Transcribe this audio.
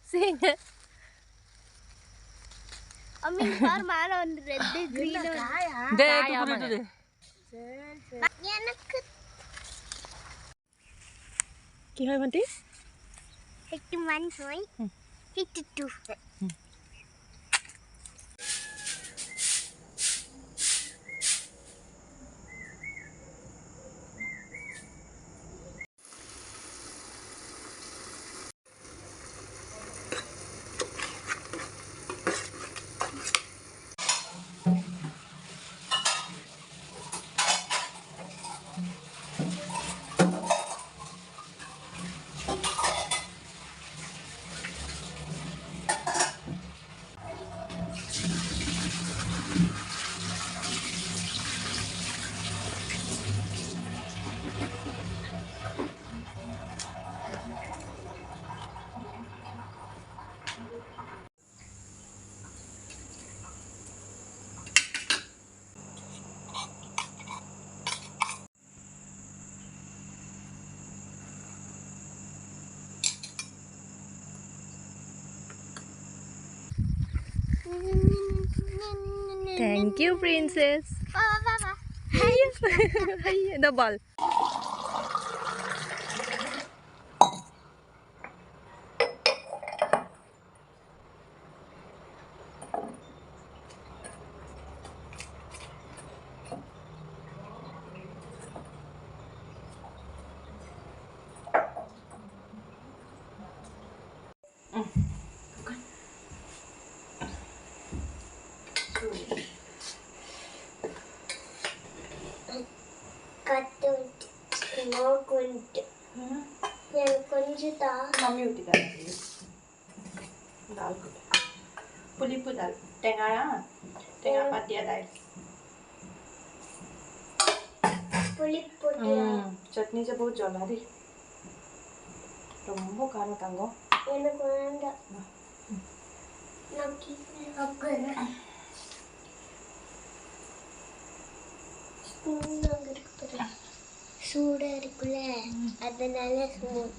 Sing. பார் மேல வந்து red green எனக்கு কি হয় মাটি একটু মান হয় একটু Thank you, princess. The ball. Mummy होती का दाल को पुलिपु दाल टेंगारा टेंगा पातिया दाल पुलिपु चटनी से बहुत जला दी ரொம்ப காரம் தங்கம் எனக்கு வேண்டாம் நக்கி அக்கற ஸ்பூன் அங்க இருக்கு சூடா இருக்குல அதனால ஸ்பூன்